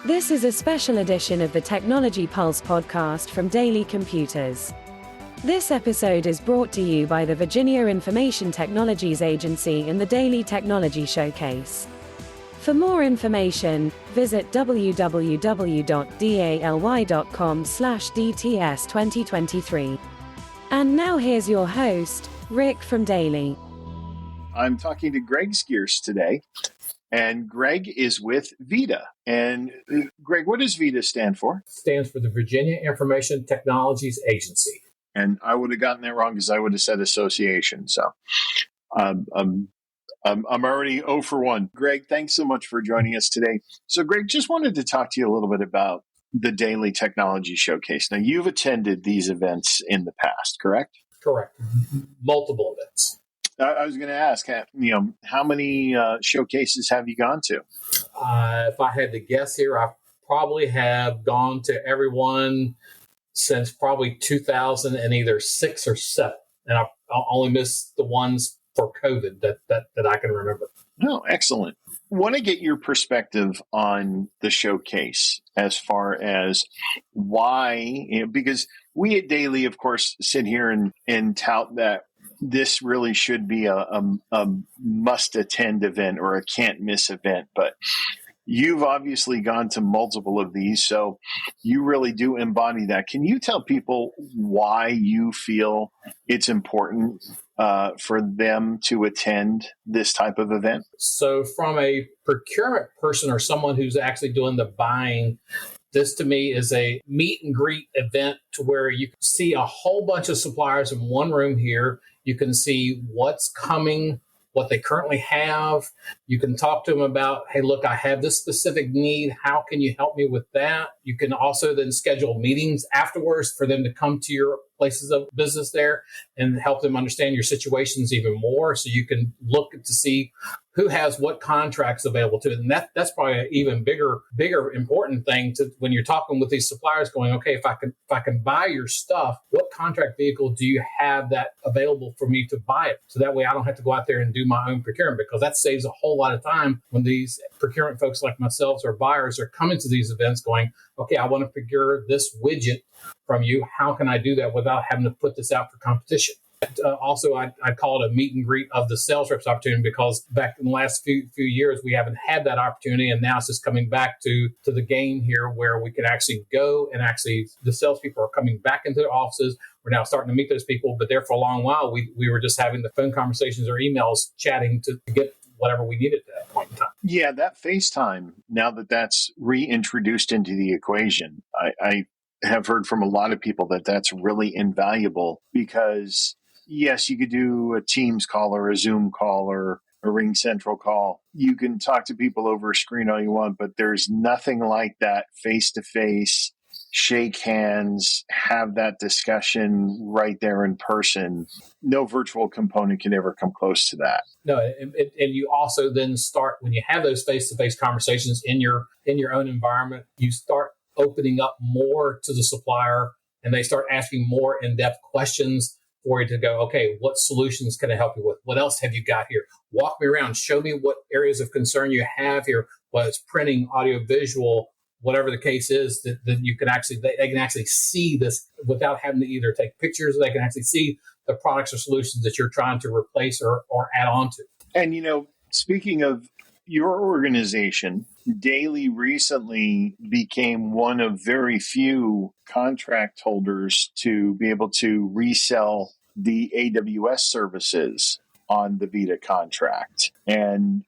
This is a special edition of the Technology Pulse podcast from Daily Computers. This episode is brought to you by the Virginia Information Technologies Agency and the DALY Technology Showcase. For more information, visit www.daly.com/DTS2023. And now here's your host, Rick from Daily. I'm talking to Greg Scearce today, and Greg is with VITA. And Greg, what does VITA stand for? Stands for the Virginia Information Technologies Agency. And I would have gotten that wrong because I would have said association. So I'm already 0 for 1. Greg, thanks so much for joining us today. So Greg, just wanted to talk to you a little bit about the Daily Technology Showcase. Now, you've attended these events in the past, correct? Correct. Multiple events. I was going to ask, how many showcases have you gone to? If I had to guess here, I probably have gone to everyone since probably 2000 and either 6 or 7. And I only missed the ones for COVID that I can remember. Oh, excellent. Want to get your perspective on the showcase as far as why, because we at Daily, of course, sit here and tout that this really should be a must-attend event or a can't-miss event. But you've obviously gone to multiple of these, so you really do embody that. Can you tell people why you feel it's important for them to attend this type of event? So from a procurement person or someone who's actually doing the buying, this to me is a meet and greet event to where you can see a whole bunch of suppliers in one room here. You can see what's coming, what they currently have. You can talk to them about, hey, look, I have this specific need. How can you help me with that? You can also then schedule meetings afterwards for them to come to your places of business there and help them understand your situations even more. So you can look to see who has what contracts available to it. And that's probably an even bigger important thing to when you're talking with these suppliers going, okay, if I can buy your stuff, what contract vehicle do you have that available for me to buy it? So that way I don't have to go out there and do my own procurement, because that saves a whole lot of time when these procurement folks like myself or buyers are coming to these events going, okay, I want to procure this widget from you. How can I do that without having to put this out for competition? Also, I call it a meet and greet of the sales reps opportunity, because back in the last few years, we haven't had that opportunity. And now it's just coming back to the game here where we can actually go and actually the salespeople are coming back into their offices. We're now starting to meet those people. But there for a long while, we were just having the phone conversations or emails chatting to get whatever we needed at that point in time. Yeah, that FaceTime, now that's reintroduced into the equation, I have heard from a lot of people that that's really invaluable, because yes, you could do a Teams call or a Zoom call or a Ring Central call. You can talk to people over a screen all you want, but there's nothing like that face-to-face, shake hands, have that discussion right there in person. No virtual component can ever come close to that. No, and you also then start, when you have those face-to-face conversations in your own environment, you start opening up more to the supplier, and they start asking more in-depth questions for you to go, okay, what solutions can I help you with? What else have you got here? Walk me around. Show me what areas of concern you have here, whether it's printing, audio, visual, whatever the case is, that you can actually, they can actually see this without having to either take pictures. They can actually see the products or solutions that you're trying to replace or add on to. And, speaking of your organization, Daily recently became one of very few contract holders to be able to resell the AWS services on the VITA contract. And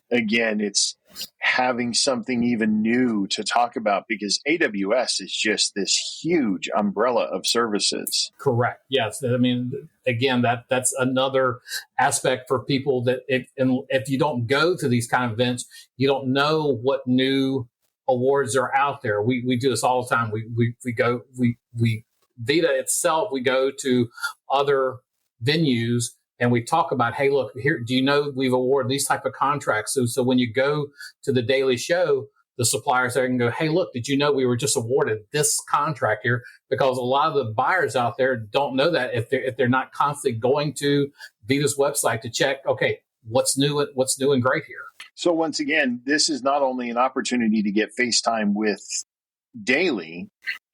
again, it's having something even new to talk about, because AWS is just this huge umbrella of services. Correct. Yes. I mean, again, that's another aspect for people that if you don't go to these kind of events, you don't know what new awards are out there. We do this all the time. We go VITA itself, we go to other venues and we talk about, hey, look, here, do you know we've awarded these type of contracts? So when you go to the Daily Show, the suppliers there can go, hey, look, did you know we were just awarded this contract here? Because a lot of the buyers out there don't know that if they're not constantly going to VITA's website to check, okay, what's new and great here. So once again, this is not only an opportunity to get FaceTime with DALY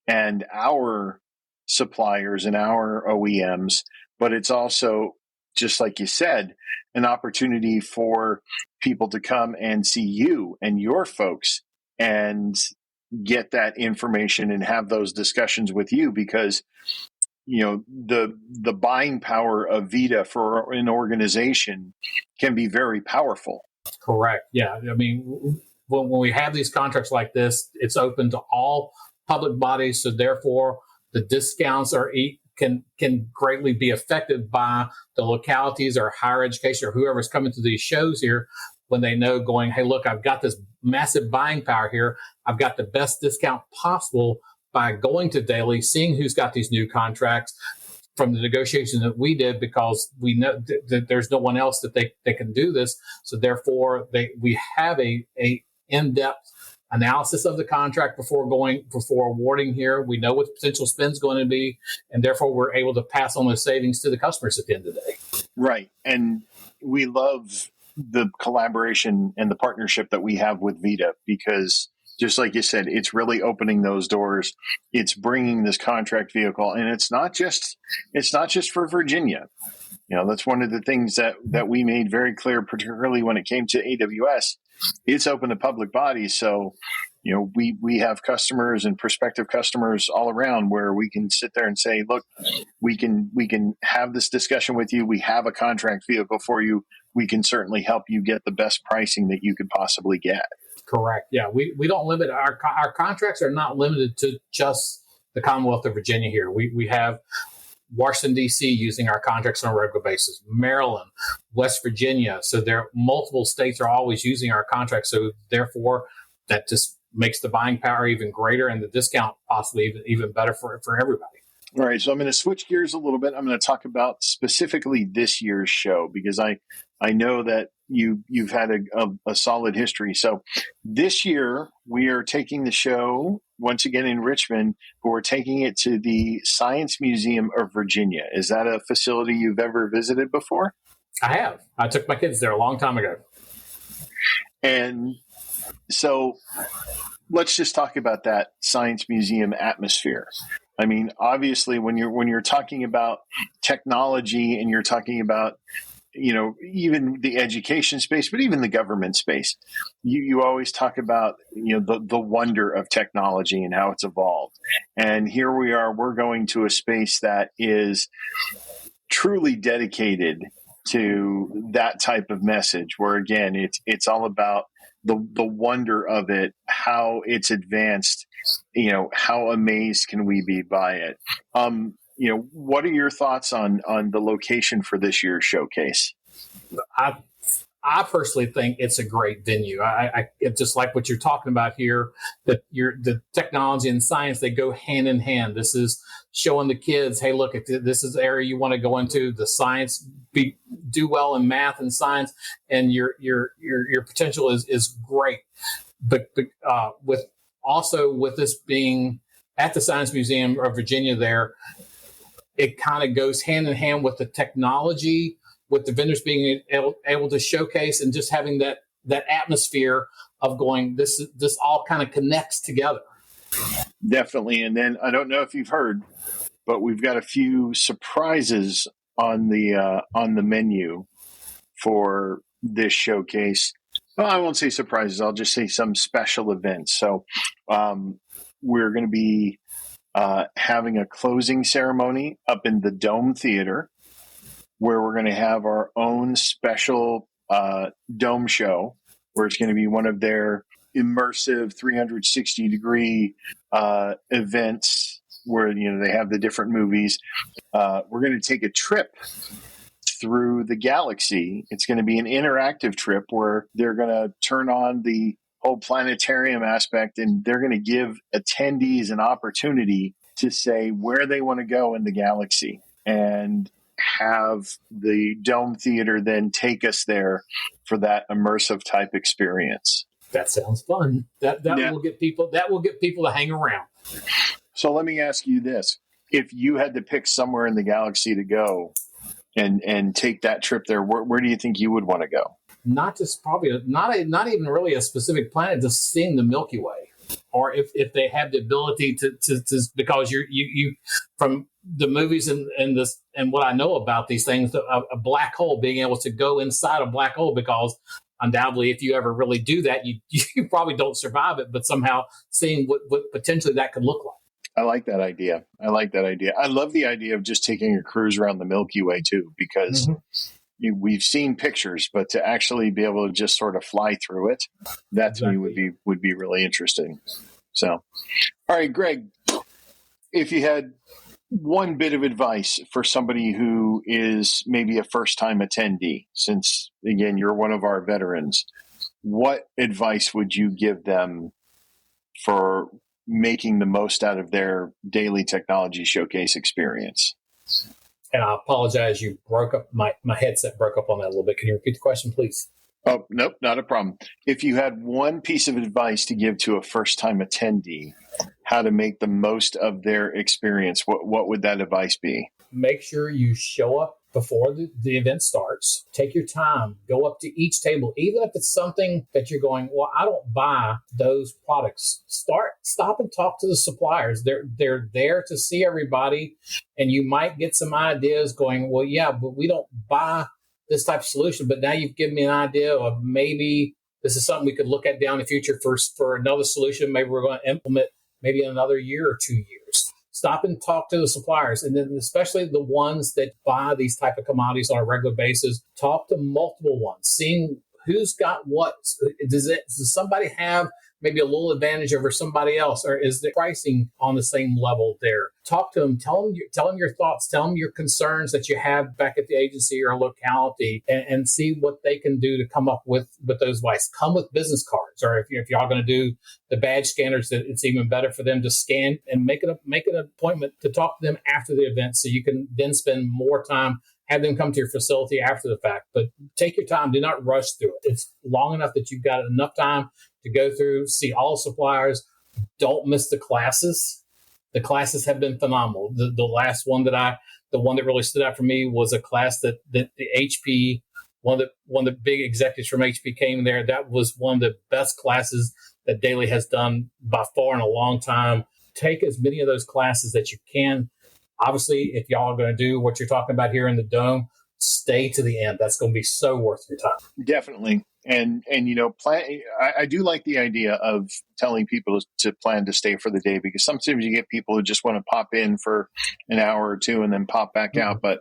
and our suppliers and our OEMs, but it's also, just like you said, an opportunity for people to come and see you and your folks and get that information and have those discussions with you, because the buying power of VITA for an organization can be very powerful. Correct. Yeah. I mean, when we have these contracts like this, it's open to all public bodies. So therefore, the discounts can greatly be affected by the localities or higher education or whoever's coming to these shows here, when they know going, hey, look, I've got this massive buying power here. I've got the best discount possible by going to DALY, seeing who's got these new contracts from the negotiation that we did, because we know that there's no one else that they can do this. So therefore, we have a in-depth analysis of the contract before awarding here. We know what the potential spend's going to be, and therefore we're able to pass on those savings to the customers at the end of the day. Right. And we love the collaboration and the partnership that we have with VITA, because just like you said, it's really opening those doors. It's bringing this contract vehicle, and it's not just for Virginia. That's one of the things that we made very clear, particularly when it came to AWS. It's open to public bodies. So, we have customers and prospective customers all around where we can sit there and say, look, we can have this discussion with you. We have a contract vehicle for you. We can certainly help you get the best pricing that you could possibly get. Correct. Yeah. We don't limit our contracts are not limited to just the Commonwealth of Virginia here. We have Washington, D.C. using our contracts on a regular basis, Maryland, West Virginia. So there multiple states are always using our contracts. So therefore, that just makes the buying power even greater and the discount possibly even better for everybody. All right. So I'm going to switch gears a little bit. I'm going to talk about specifically this year's show, because I know that you've had a solid history. So this year we are taking the show once again in Richmond, but we're taking it to the Science Museum of Virginia. Is that a facility you've ever visited before? I have. I took my kids there a long time ago. And so let's just talk about that Science Museum atmosphere. I mean, obviously, when you're talking about technology and you're talking about, even the education space, but even the government space, you always talk about, the wonder of technology and how it's evolved. And here we are, we're going to a space that is truly dedicated to that type of message, where again, it's all about the wonder of it, how it's advanced, how amazed can we be by it? What are your thoughts on the location for this year's showcase? I personally think it's a great venue. I just like what you're talking about here, that the technology and science, they go hand in hand. This is showing the kids, hey, look, this is the area you want to go into. The science, do well in math and science, and your potential is great. But with this being at the Science Museum of Virginia there, it kind of goes hand in hand with the technology, with the vendors being able to showcase, and just having that atmosphere of going, this all kind of connects together. Definitely. And then I don't know if you've heard, but we've got a few surprises on the menu for this showcase. Well, I won't say surprises. I'll just say some special events. So we're going to be having a closing ceremony up in the Dome Theater, where we're going to have our own special dome show, where it's going to be one of their immersive 360-degree events where they have the different movies. We're going to take a trip through the galaxy. It's going to be an interactive trip where they're going to turn on the whole planetarium aspect, and they're going to give attendees an opportunity to say where they want to go in the galaxy, and have the Dome Theater then take us there for that immersive type experience. That sounds fun. That will get people to hang around. So let me ask you this. If you had to pick somewhere in the galaxy to go and take that trip there, where do you think you would want to go? not just probably not even really a specific planet, just seeing the Milky Way, or if they have the ability to because you from the movies and this and what I know about these things, a black hole, being able to go inside a black hole, because undoubtedly, if you ever really do that, you probably don't survive it, but somehow seeing what potentially that could look like. I like that idea. I love the idea of just taking a cruise around the Milky Way too, because we've seen pictures, but to actually be able to just sort of fly through it, that to me would be really interesting. So, all right, Greg, if you had one bit of advice for somebody who is maybe a first-time attendee, since, again, you're one of our veterans, what advice would you give them for making the most out of their Daily Technology Showcase experience? And I apologize, you broke up, my headset broke up on that a little bit. Can you repeat the question, please? Oh, nope, not a problem. If you had one piece of advice to give to a first-time attendee, how to make the most of their experience, what would that advice be? Make sure you show up before the event starts. Take your time. Go up to each table, even if it's something that you're going, well, I don't buy those products. Stop and talk to the suppliers. They're there to see everybody, and you might get some ideas going, well, yeah, but we don't buy this type of solution. But now you've given me an idea of maybe this is something we could look at down the future for another solution. Maybe we're going to implement maybe in another year or 2 years. Stop and talk to the suppliers, and then especially the ones that buy these type of commodities on a regular basis. Talk to multiple ones, seeing who's got what. Does somebody have maybe a little advantage over somebody else, or is the pricing on the same level there? Talk to them, tell them your thoughts, tell them your concerns that you have back at the agency or locality, and see what they can do to come up with those advice. Come with business cards, or if y'all going to do the badge scanners, that it's even better for them to scan and make an appointment to talk to them after the event, so you can then spend more time. Have them come to your facility after the fact, but take your time. Do not rush through it. It's long enough that you've got enough time to go through, see all suppliers. Don't miss the classes. The classes have been phenomenal. The last one the one that really stood out for me was a class that the HP, one of the big executives from HP came there. That was one of the best classes that Daily has done by far in a long time. Take as many of those classes that you can. Obviously, if y'all are going to do what you're talking about here in the Dome, stay to the end. That's going to be so worth your time. Definitely. And plan. I do like the idea of telling people to plan to stay for the day, because sometimes you get people who just want to pop in for an hour or two and then pop back out. But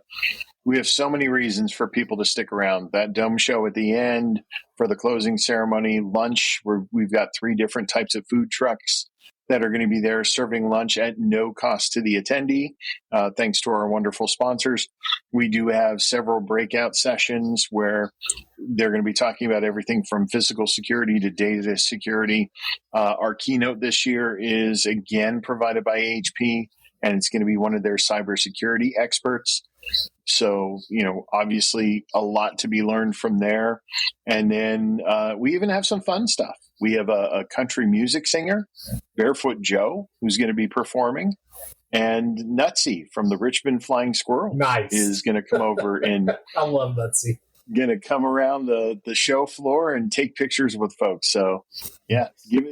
we have so many reasons for people to stick around. That Dome show at the end, for the closing ceremony, lunch, where we've got 3 different types of food trucks that are going to be there serving lunch at no cost to the attendee, thanks to our wonderful sponsors. We do have several breakout sessions where they're going to be talking about everything from physical security to data security. Our keynote this year is again provided by HP, and it's going to be one of their cybersecurity experts. So, obviously a lot to be learned from there. And then we even have some fun stuff. We have a country music singer, Barefoot Joe, who's going to be performing. And Nutsy from the Richmond Flying Squirrels is going to come over and I love Nutsy. Going to come around the show floor and take pictures with folks. So, yeah,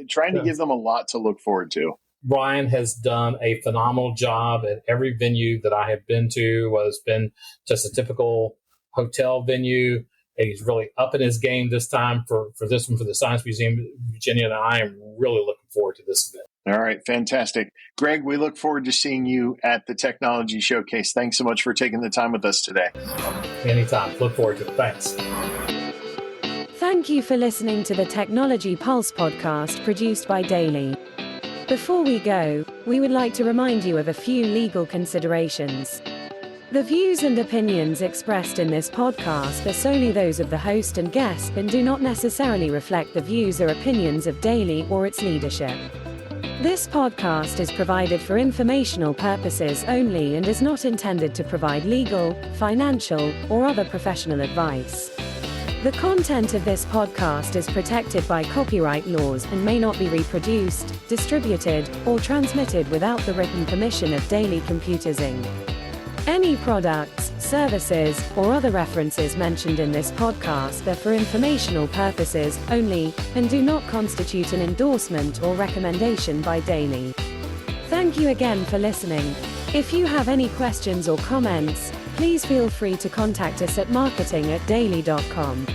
trying to give them a lot to look forward to. Brian has done a phenomenal job at every venue that I have been to, whether it's been just a typical hotel venue. He's really up in his game this time for this one, for the Science Museum of Virginia, and I am really looking forward to this event. All right, fantastic. Greg, we look forward to seeing you at the Technology Showcase. Thanks so much for taking the time with us today. Anytime. Look forward to it. Thanks. Thank you for listening to the Technology Pulse podcast produced by Daily. Before we go, we would like to remind you of a few legal considerations. The views and opinions expressed in this podcast are solely those of the host and guest and do not necessarily reflect the views or opinions of Daily or its leadership. This podcast is provided for informational purposes only and is not intended to provide legal, financial, or other professional advice. The content of this podcast is protected by copyright laws and may not be reproduced, distributed, or transmitted without the written permission of Daily Computers Inc. Any products, services, or other references mentioned in this podcast are for informational purposes only, and do not constitute an endorsement or recommendation by Daily. Thank you again for listening. If you have any questions or comments, please feel free to contact us at marketing@daily.com.